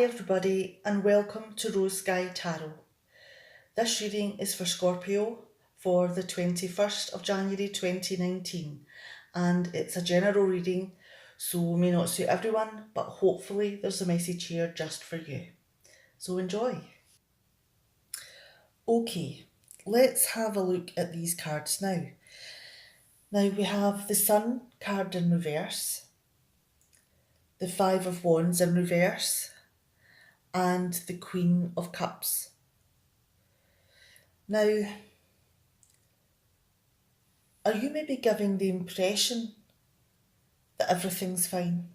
everybody, and welcome to Rose Sky Tarot. This reading is for Scorpio for the 21st of January 2019, and it's a general reading, so may not suit everyone, but hopefully there's a message here just for you. So enjoy. Okay, let's have a look at these cards now. Now we have the Sun card in reverse, the Five of Wands in reverse, and the Queen of Cups. Now, are you maybe giving the impression that everything's fine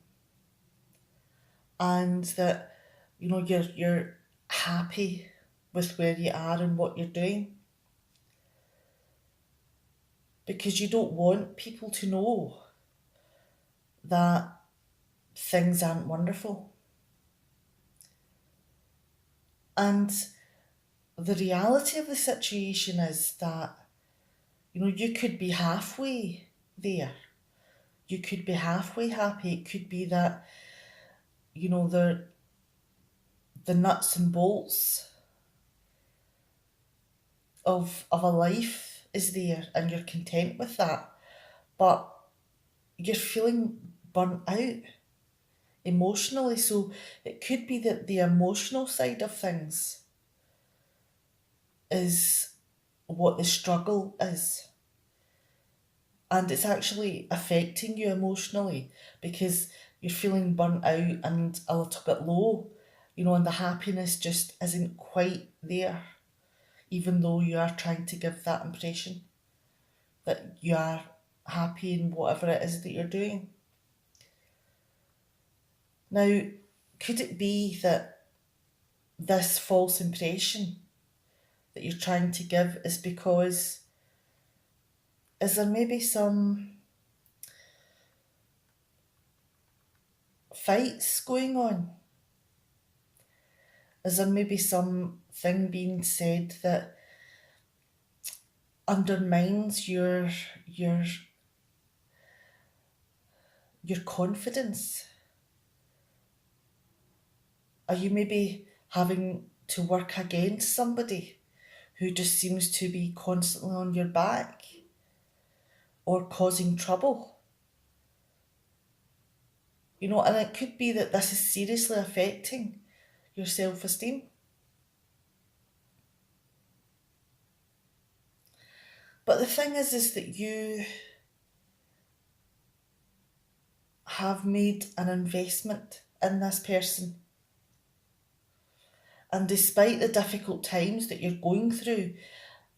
and that you're happy with where you are and what you're doing? Because you don't want people to know that things aren't wonderful. And the reality of the situation is that you could be halfway there. You could be halfway happy. It could be that the nuts and bolts of a life is there and you're content with that, but you're feeling burnt out emotionally. So it could be that the emotional side of things is what the struggle is, and it's actually affecting you emotionally because you're feeling burnt out and a little bit low, and the happiness just isn't quite there, even though you are trying to give that impression that you are happy in whatever it is that you're doing. Now, could it be that this false impression that you're trying to give is because, is there maybe some fights going on? Is there maybe something being said that undermines your confidence? Are you maybe having to work against somebody who just seems to be constantly on your back or causing trouble? And it could be that this is seriously affecting your self-esteem. But the thing is that you have made an investment in this person. And despite the difficult times that you're going through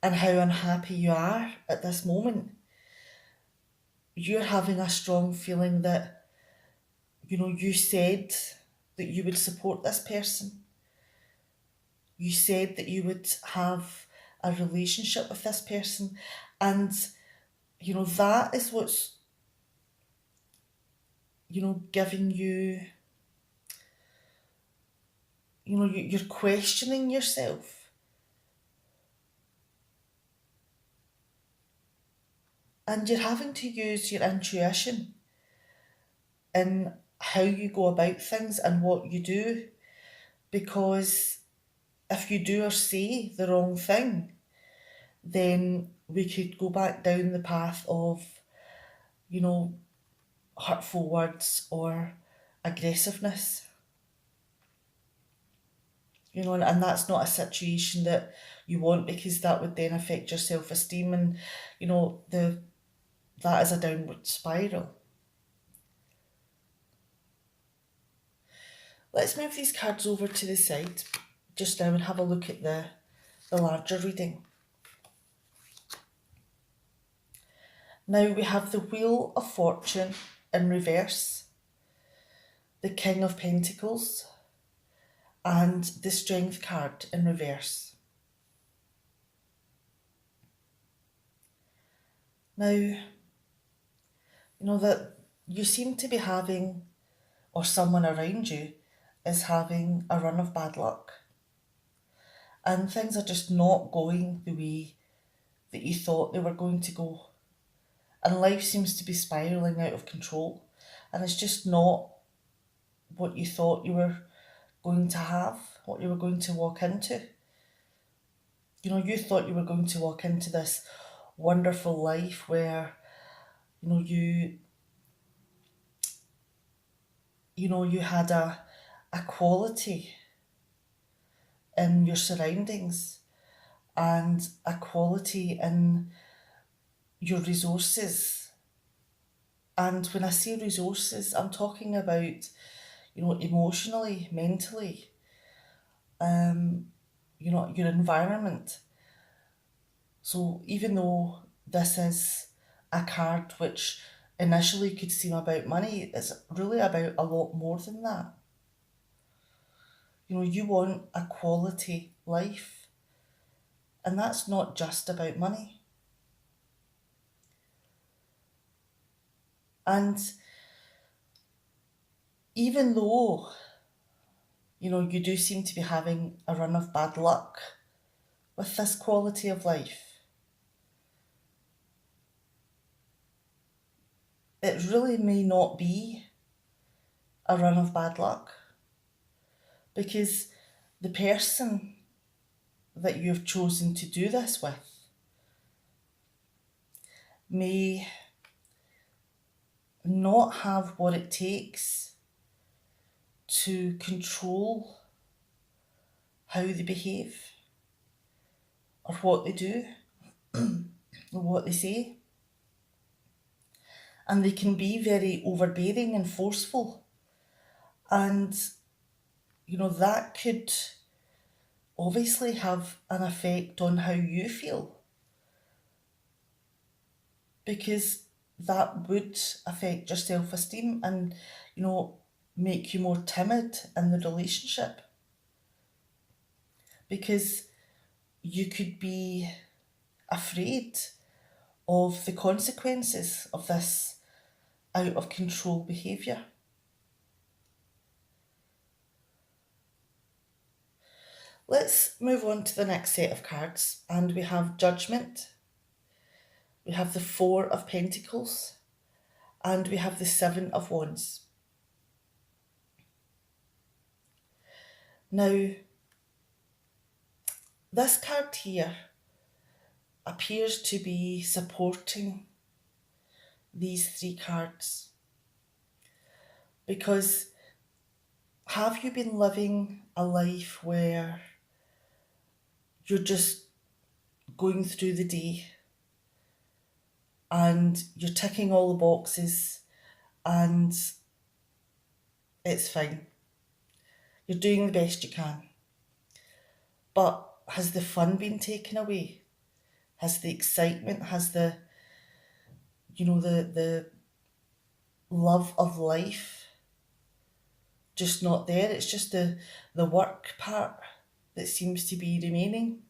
and how unhappy you are at this moment, you're having a strong feeling that, you said that you would support this person. You said that you would have a relationship with this person. And, that is what's, giving you, you're questioning yourself. And you're having to use your intuition in how you go about things and what you do. Because if you do or say the wrong thing, then we could go back down the path of, hurtful words or aggressiveness. And that's not a situation that you want, because that would then affect your self-esteem, and that is a downward spiral. Let's move these cards over to the side just now and have a look at the larger reading. Now we have the Wheel of Fortune in reverse, the King of Pentacles, and the Strength card in reverse. Now, that you seem to be having, or someone around you is having, a run of bad luck. And things are just not going the way that you thought they were going to go. And life seems to be spiralling out of control. And it's just not what you thought you were going to have, what you were going to walk into. You thought you were going to walk into this wonderful life where, you you had a quality in your surroundings and a quality in your resources. And when I say resources, I'm talking about, emotionally, mentally, your environment. So even though this is a card which initially could seem about money, it's really about a lot more than that. You want a quality life, and that's not just about money. And even though, you do seem to be having a run of bad luck with this quality of life, it really may not be a run of bad luck, because the person that you've chosen to do this with may not have what it takes to control how they behave or what they do or what they say. And they can be very overbearing and forceful. And, that could obviously have an effect on how you feel, because that would affect your self-esteem and, make you more timid in the relationship, because you could be afraid of the consequences of this out of control behaviour. Let's move on to the next set of cards, and we have Judgment, we have the Four of Pentacles, and we have the Seven of Wands. Now, this card here appears to be supporting these three cards, because have you been living a life where you're just going through the day and you're ticking all the boxes and it's fine? You're doing the best you can. But has the fun been taken away? Has the excitement, has the love of life just not there? It's just the work part that seems to be remaining.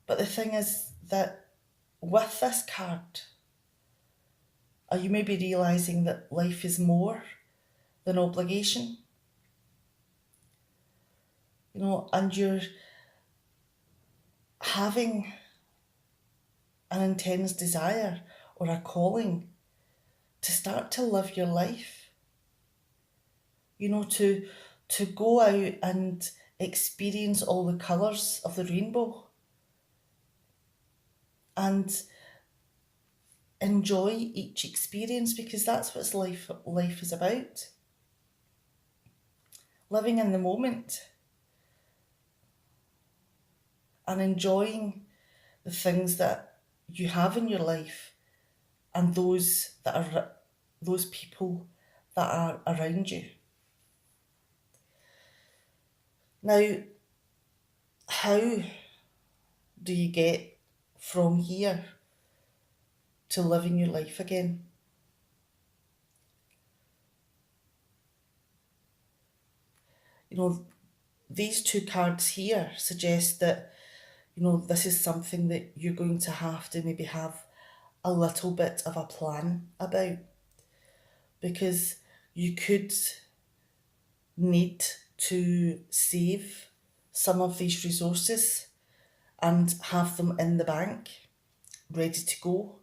But the thing is that with this card, are you maybe realising that life is more than obligation? And you're having an intense desire or a calling to start to live your life. To go out and experience all the colours of the rainbow and enjoy each experience, because that's what life is about. Living in the moment and enjoying the things that you have in your life and those people that are around you. Now, how do you get from here to living your life again? These two cards here suggest that, this is something that you're going to have to maybe have a little bit of a plan about, because you could need to save some of these resources and have them in the bank, ready to go.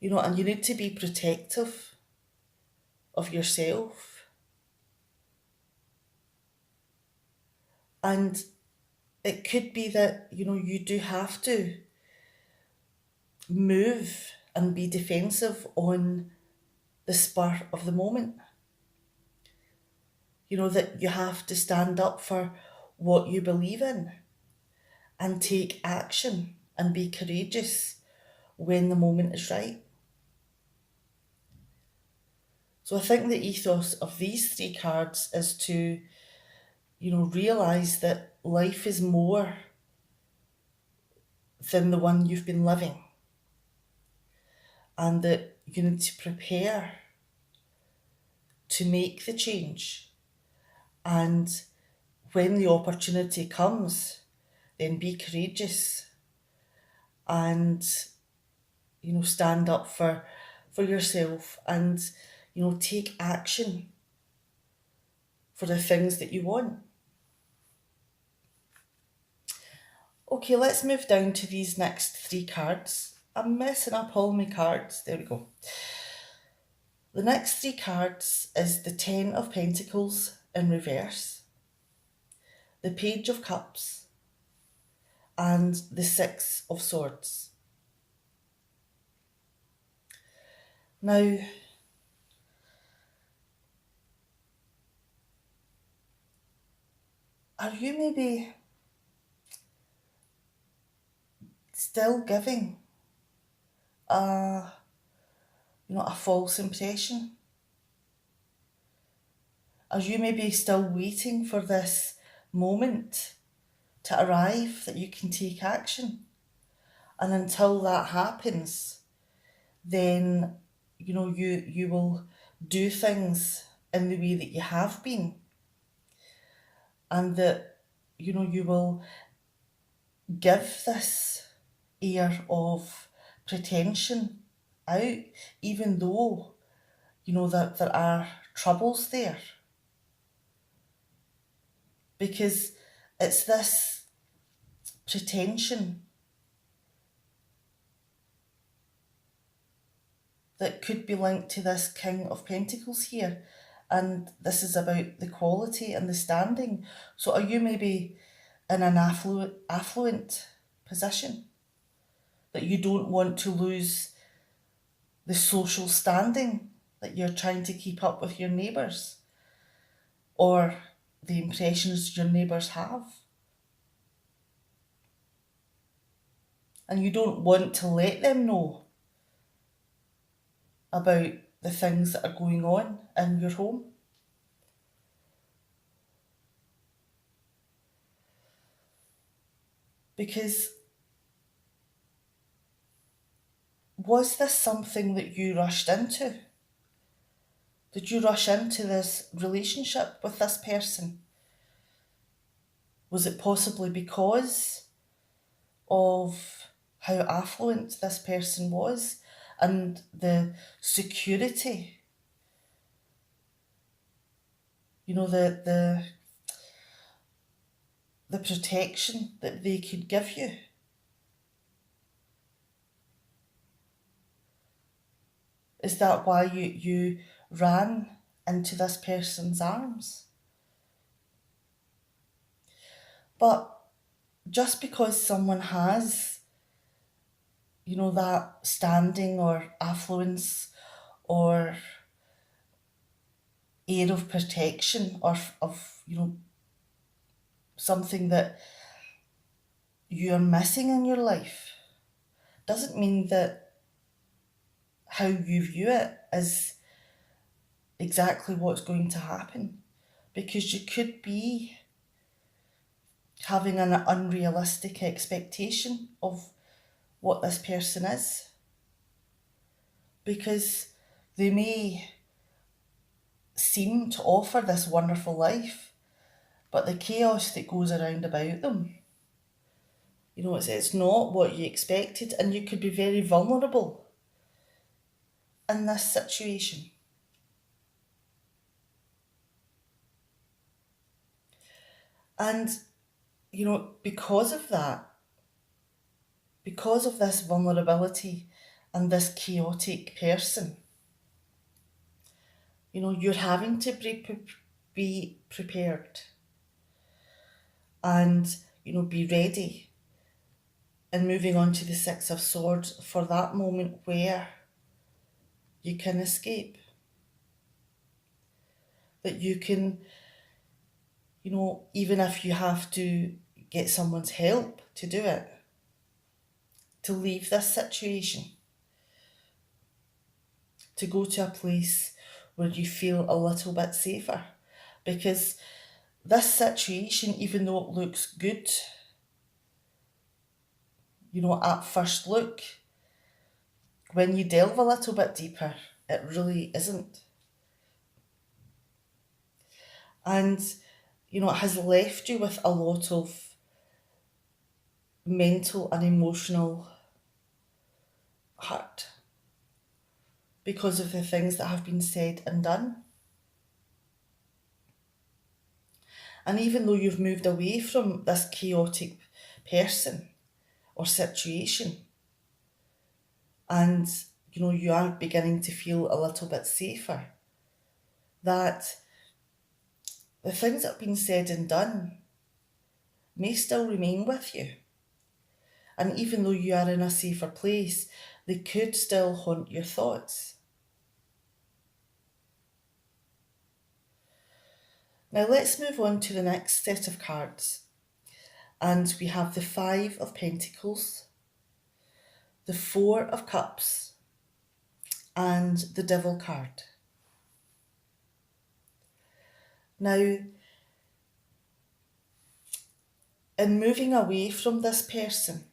And you need to be protective of yourself And it could be that, you do have to move and be defensive on the spur of the moment. That you have to stand up for what you believe in and take action and be courageous when the moment is right. So I think the ethos of these three cards is to, realise that life is more than the one you've been living, and that you need to prepare to make the change. And when the opportunity comes, then be courageous and, stand up for yourself and, take action for the things that you want. Okay, let's move down to these next three cards. I'm messing up all my cards. There we go. The next three cards is the Ten of Pentacles in reverse, the Page of Cups, and the Six of Swords. Now, are you maybe still giving a false impression? Are you maybe still waiting for this moment to arrive that you can take action? And until that happens, then you will do things in the way that you have been, and that you will give this air of pretension out, even though that there are troubles there, because it's this pretension that could be linked to this King of Pentacles here. And this is about the quality and the standing. So are you maybe in an affluent position that you don't want to lose the social standing that you're trying to keep up with your neighbours, or the impressions your neighbours have? And you don't want to let them know about the things that are going on in your home. Because was this something that you rushed into? Did you rush into this relationship with this person? Was it possibly because of how affluent this person was and the security, the protection that they could give you? Is that why you ran into this person's arms? But just because someone has, that standing or affluence or air of protection, or of, something that you're missing in your life, doesn't mean that how you view it is exactly what's going to happen. Because you could be having an unrealistic expectation of what this person is, because they may seem to offer this wonderful life, but the chaos that goes around about them, it's not what you expected, and you could be very vulnerable in this situation. And, because of that, because of this vulnerability and this chaotic person, you're having to be prepared. and, be ready. And moving on to the Six of Swords for that moment where you can escape. That you can, even if you have to get someone's help to do it, to leave this situation, to go to a place where you feel a little bit safer. Because this situation, even though it looks good, at first look, when you delve a little bit deeper, it really isn't. And, it has left you with a lot of mental and emotional hurt because of the things that have been said and done. And even though you've moved away from this chaotic person or situation, and you are beginning to feel a little bit safer, that the things that have been said and done may still remain with you. And even though you are in a safer place, they could still haunt your thoughts. Now let's move on to the next set of cards. And we have the Five of Pentacles, the Four of Cups, and the Devil card. Now, in moving away from this person,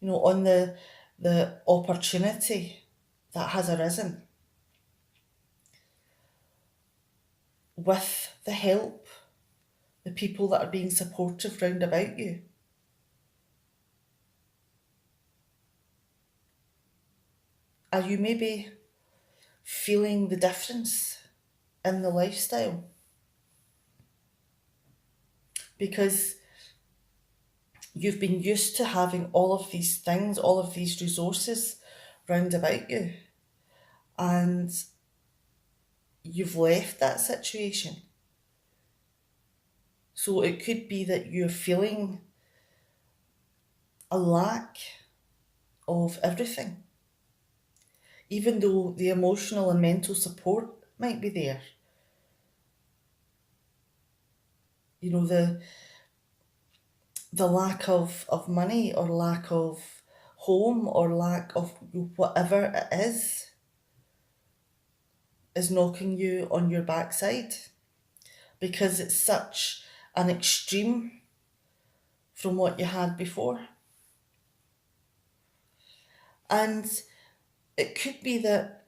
on the opportunity that has arisen, with the help, the people that are being supportive round about you, are you maybe feeling the difference in the lifestyle? Because you've been used to having all of these things, all of these resources round about you, and you've left that situation. So it could be that you're feeling a lack of everything, even though the emotional and mental support might be there. The lack of money, or lack of home, or lack of whatever it is knocking you on your backside, because it's such an extreme from what you had before. And it could be that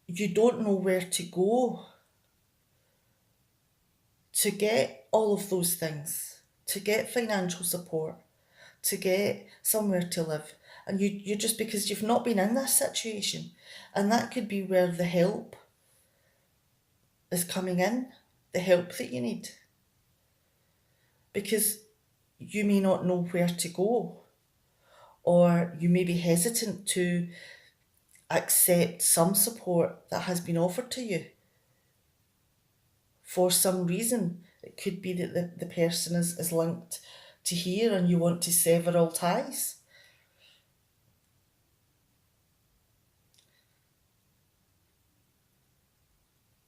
you don't know where to go to get all of those things, to get financial support, to get somewhere to live. And you just, because you've not been in this situation. And that could be where the help is coming in, the help that you need. Because you may not know where to go, or you may be hesitant to accept some support that has been offered to you for some reason. It could be that the person is linked to here and you want to sever all ties.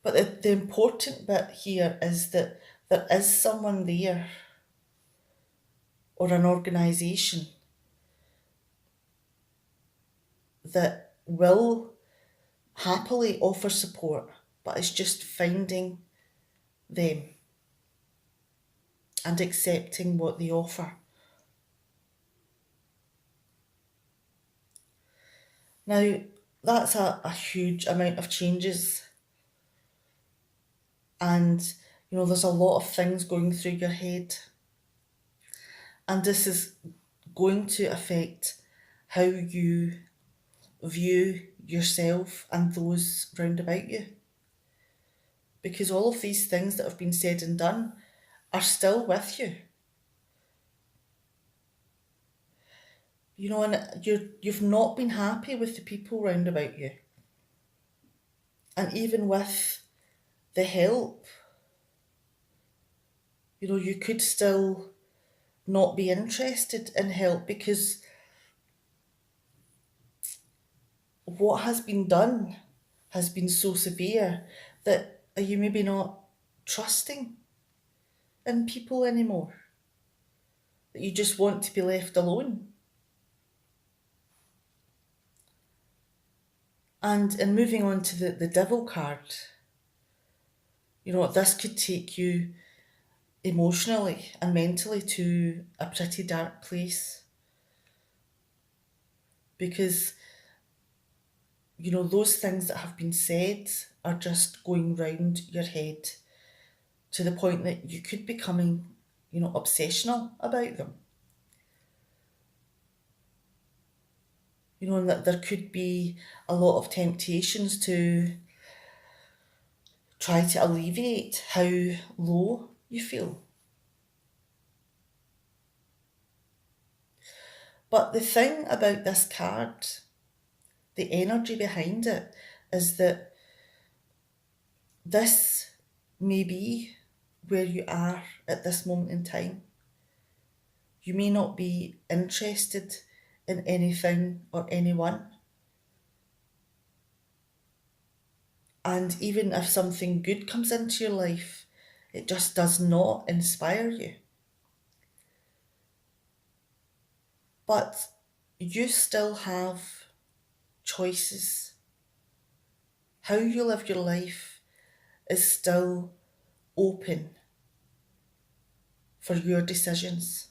But the important bit here is that there is someone there, or an organisation, that will happily offer support, but it's just finding them and accepting what they offer. Now, that's a huge amount of changes, and there's a lot of things going through your head, and this is going to affect how you view yourself and those round about you, because all of these things that have been said and done are still with you. And you've not been happy with the people round about you. And even with the help You could still not be interested in help because what has been done has been so severe that are you maybe not trusting in people anymore? That you just want to be left alone? And in moving on to the devil card, this could take you emotionally and mentally to a pretty dark place because, those things that have been said are just going round your head to the point that you could be becoming, obsessional about them. And that there could be a lot of temptations to try to alleviate how low you feel. But the thing about this card, the energy behind it, is that this may be where you are at this moment in time. You may not be interested in anything or anyone. And even if something good comes into your life, it just does not inspire you. But you still have choices. How you live your life is still open for your decisions.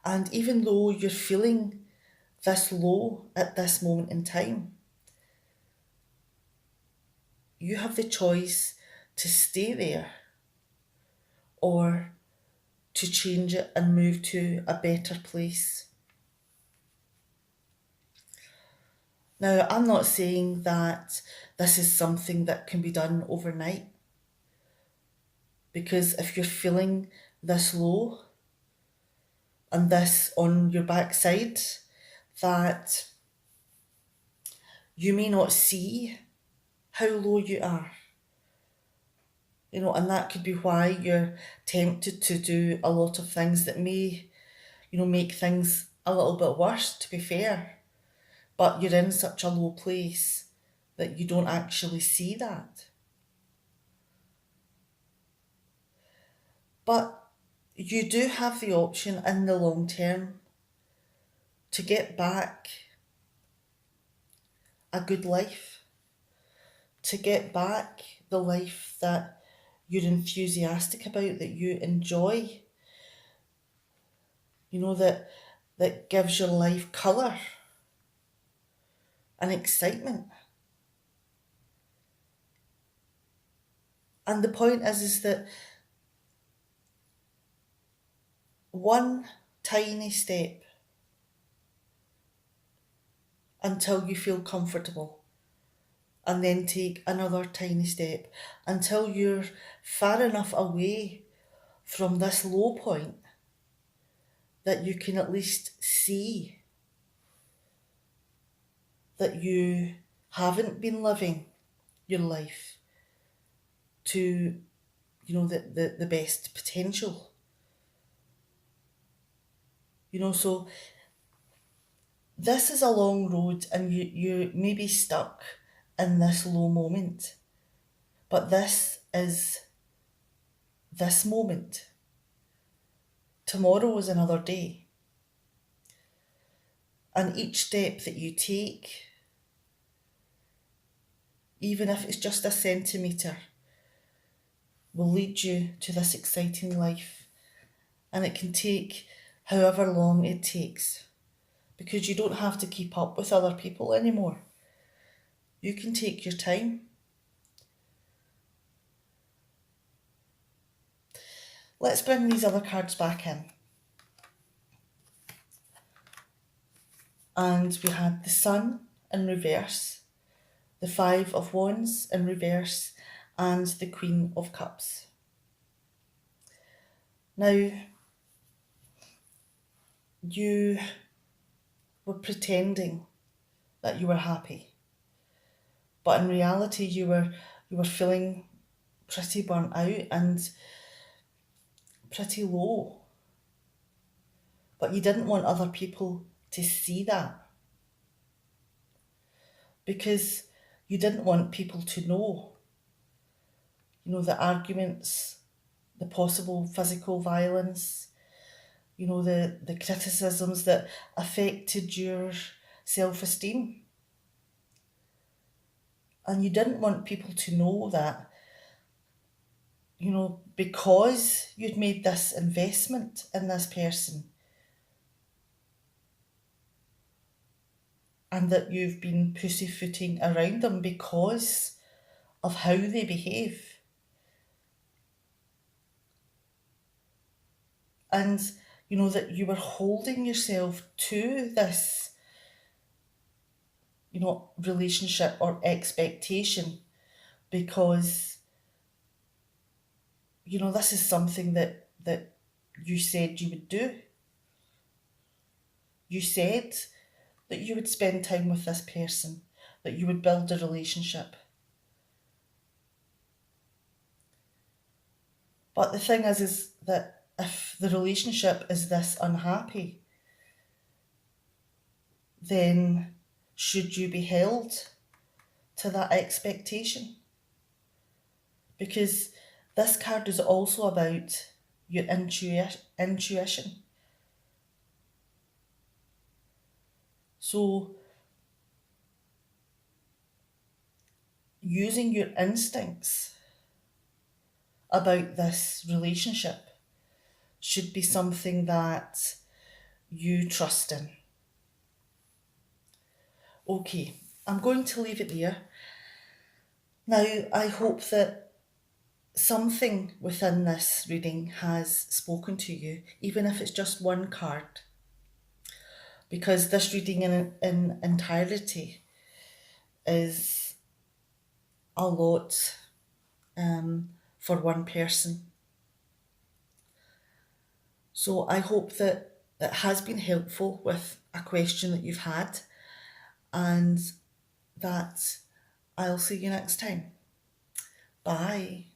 And even though you're feeling this low at this moment in time, you have the choice to stay there or to change it and move to a better place. Now, I'm not saying that this is something that can be done overnight, because if you're feeling this low and this on your backside, that you may not see how low you are. And that could be why you're tempted to do a lot of things that may, make things a little bit worse, to be fair. But you're in such a low place that you don't actually see that. But you do have the option in the long term to get back a good life, to get back the life that you're enthusiastic about, that you enjoy, that gives your life colour and excitement. And the point is that one tiny step until you feel comfortable, and then take another tiny step until you're far enough away from this low point that you can at least see that you haven't been living your life to, the best potential. So this is a long road and you may be stuck in this low moment. But this is this moment. Tomorrow is another day. And each step that you take, even if it's just a centimetre, will lead you to this exciting life. And it can take however long it takes, because you don't have to keep up with other people anymore. You can take your time. Let's bring these other cards back in. And we had the Sun in reverse, the Five of Wands in reverse, and the Queen of Cups. Now, you were pretending that you were happy, but in reality you were feeling pretty burnt out, and pretty low, but you didn't want other people to see that because you didn't want people to know, the arguments, the possible physical violence, the criticisms that affected your self esteem. And you didn't want people to know that, because you'd made this investment in this person and that you've been pussyfooting around them because of how they behave. And, that you were holding yourself to this, relationship or expectation because, this is something that you said you would do. You said that you would spend time with this person, that you would build a relationship. But the thing is that if the relationship is this unhappy, then should you be held to that expectation? Because this card is also about your intuition. So using your instincts about this relationship should be something that you trust in. Okay, I'm going to leave it there. Now, I hope that something within this reading has spoken to you, even if it's just one card, because this reading in entirety is a lot for one person. So I hope that it has been helpful with a question that you've had, and that I'll see you next time. Bye.